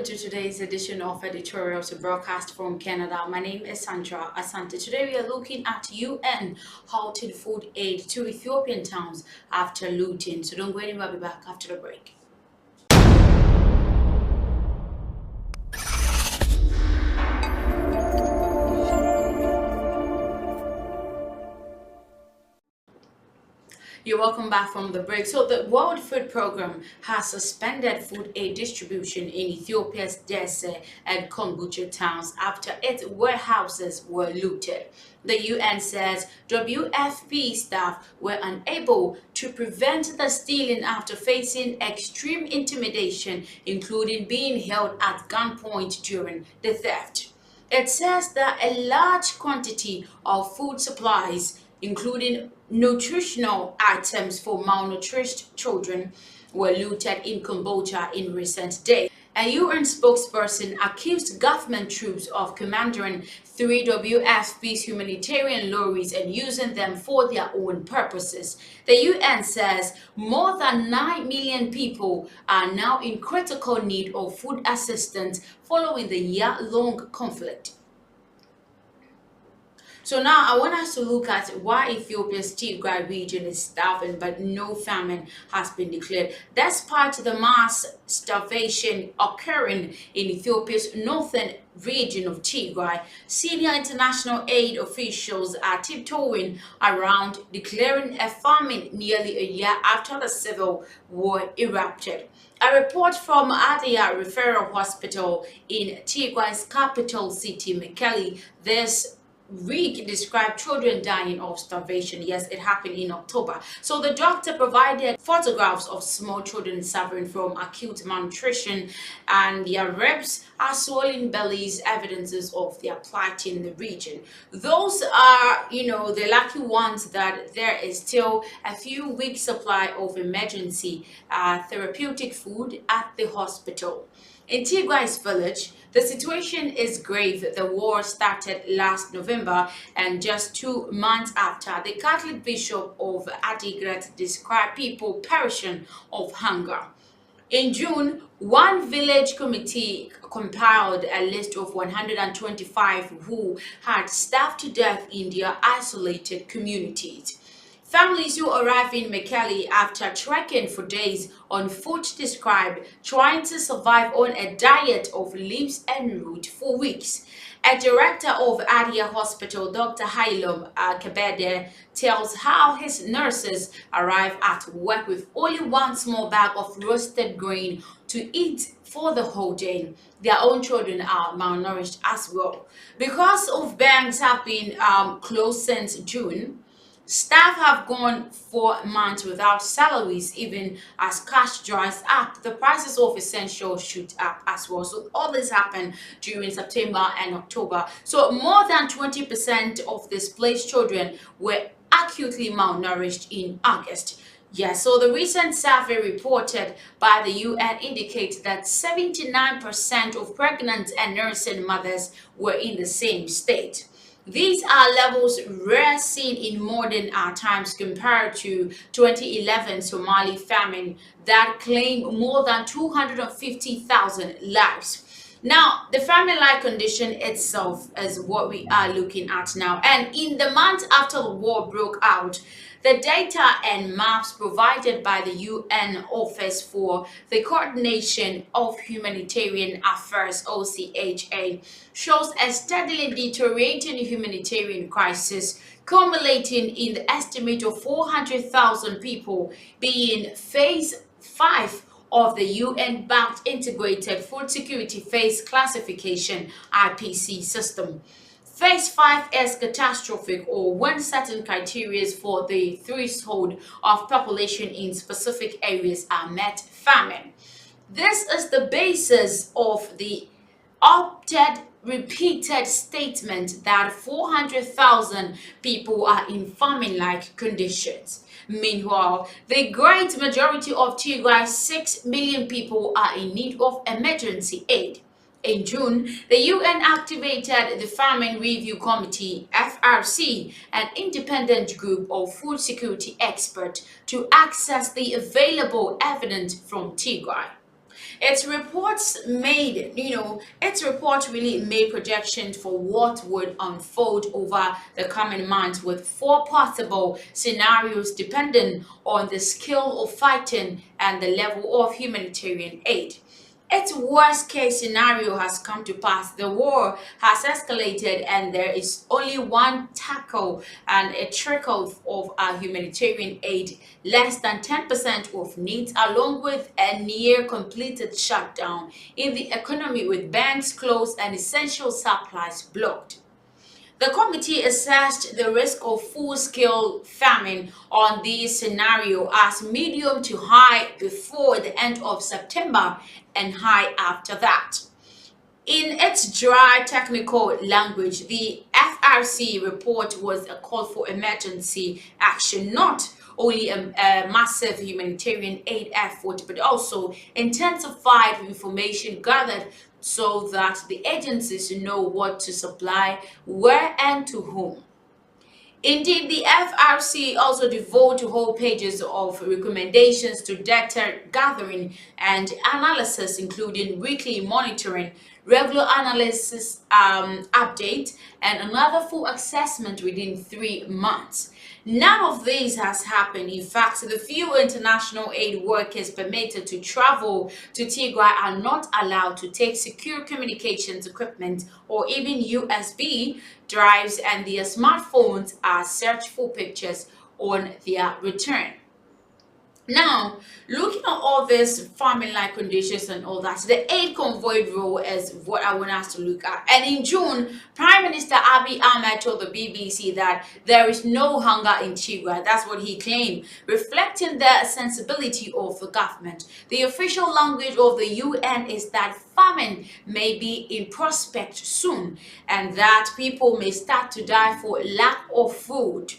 welcome to today's edition of editorial to broadcast from Canada. My name is Sandra Asante. Today we are looking at UN halted food aid to Ethiopian towns after looting. So don't go anywhere, I'll be back after the break. You're welcome back from the break. So the World Food Programme has suspended food aid distribution in Ethiopia's Dese and Kombucha towns after its warehouses were looted. The UN says WFP staff were unable to prevent the stealing after facing extreme intimidation, including being held at gunpoint during the theft. It says that a large quantity of food supplies, including nutritional items for malnourished children, were looted in Cambodia in recent days. A UN spokesperson accused government troops of commandeering 3 WFP's humanitarian lorries and using them for their own purposes. The UN says more than 9 million people are now in critical need of food assistance following the year-long conflict. So now I want us to look at why Ethiopia's Tigray region is starving, but no famine has been declared. Despite the mass starvation occurring in Ethiopia's northern region of Tigray, senior international aid officials are tiptoeing around declaring a famine nearly a year after the civil war erupted. A report from Adia Referral Hospital in Tigray's capital city, Mekelle, this week described children dying of starvation. Yes, it happened in October. So the doctor provided photographs of small children suffering from acute malnutrition, and their ribs are swollen bellies, evidences of their plight in the region. Those are, the lucky ones that there is still a few weeks supply of emergency therapeutic food at the hospital. In Tigray's village, the situation is grave. The war started last November, and just 2 months after, the Catholic Bishop of Adigrat described people perishing of hunger. In June, one village committee compiled a list of 125 who had starved to death in their isolated communities. Families who arrived in Mekelle after trekking for days on foot described trying to survive on a diet of leaves and root for weeks. A director of Adia Hospital, Dr. Hailom Kabede, tells how his nurses arrive at work with only one small bag of roasted grain to eat for the whole day. Their own children are malnourished as well. Because of banks have been closed since June, staff have gone for months without salaries. Even as cash dries up, the prices of essentials shoot up as well. So all this happened during September and October. So more than 20% of displaced children were acutely malnourished in August. Yes, so the recent survey reported by the UN indicates that 79% of pregnant and nursing mothers were in the same state. These are levels rare seen in modern times compared to 2011 Somali famine that claimed more than 250,000 lives. Now, the famine-like condition itself is what we are looking at now. And in the months after the war broke out, the data and maps provided by the UN Office for the Coordination of Humanitarian Affairs, OCHA, shows a steadily deteriorating humanitarian crisis, culminating in the estimate of 400,000 people being phase 5 of the UN-backed Integrated Food Security Phase Classification (IPC) system. Phase 5 is catastrophic, or when certain criteria for the threshold of population in specific areas are met, famine. This is the basis of the repeated statement that 400,000 people are in famine-like conditions. Meanwhile, the great majority of Tigray's 6 million people are in need of emergency aid. In June, the UN activated the Famine Review Committee, FRC, an independent group of food security experts, to access the available evidence from Tigray. Its reports really made projections for what would unfold over the coming months, with 4 possible scenarios depending on the scale of fighting and the level of humanitarian aid. Its worst case scenario has come to pass. The war has escalated and there is only one tackle and a trickle of our humanitarian aid. Less than 10% of needs, along with a near completed shutdown in the economy, with banks closed and essential supplies blocked. The committee assessed the risk of full-scale famine on this scenario as medium to high before the end of September and high after that. In its dry technical language, the FRC report was a call for emergency action, not only a massive humanitarian aid effort, but also intensified information gathered so that the agencies know what to supply, where, and to whom. Indeed, the FRC also devoted whole pages of recommendations to data gathering and analysis, including weekly monitoring, regular analysis update, and another full assessment within 3 months. None of this has happened. In fact, the few international aid workers permitted to travel to Tigray are not allowed to take secure communications equipment or even USB drives, and their smartphones are searched for pictures on their return. Now, looking at all these famine-like conditions and all that, the aid convoy role is what I want us to look at. And in June, Prime Minister Abiy Ahmed told the BBC that there is no hunger in Tigray. That's what he claimed, reflecting the sensibility of the government. The official language of the UN is that famine may be in prospect soon, and that people may start to die for lack of food.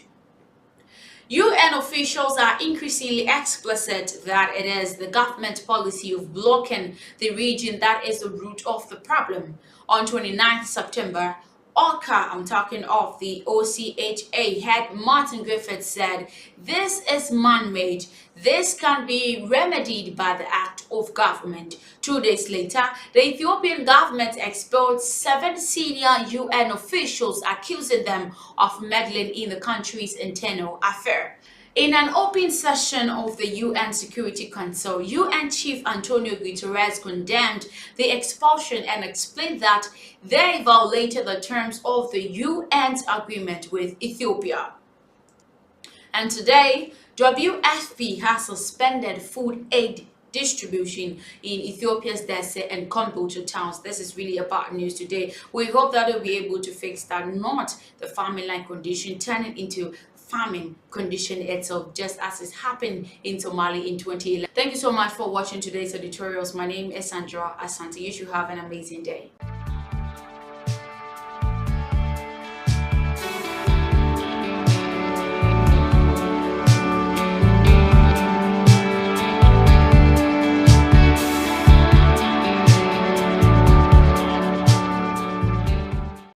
UN officials are increasingly explicit that it is the government policy of blocking the region that is the root of the problem. On 29th September, I'm talking of the OCHA head Martin Griffiths said, "This is man-made. This can be remedied by the act of government." 2 days later, the Ethiopian government expelled 7 senior UN officials, accusing them of meddling in the country's internal affair. In an open session of the UN Security Council, UN Chief Antonio Guterres condemned the expulsion and explained that they violated the terms of the UN's agreement with Ethiopia. And today, WFP has suspended food aid distribution in Ethiopia's Dese and Kombolcha towns. This is really a bad news today. We hope that they'll be able to fix that, not the famine-like condition turning into famine condition itself, just as it happened in Somalia in 2011. Thank you so much for watching today's editorials. My name is Sandra Asante. You should have an amazing day.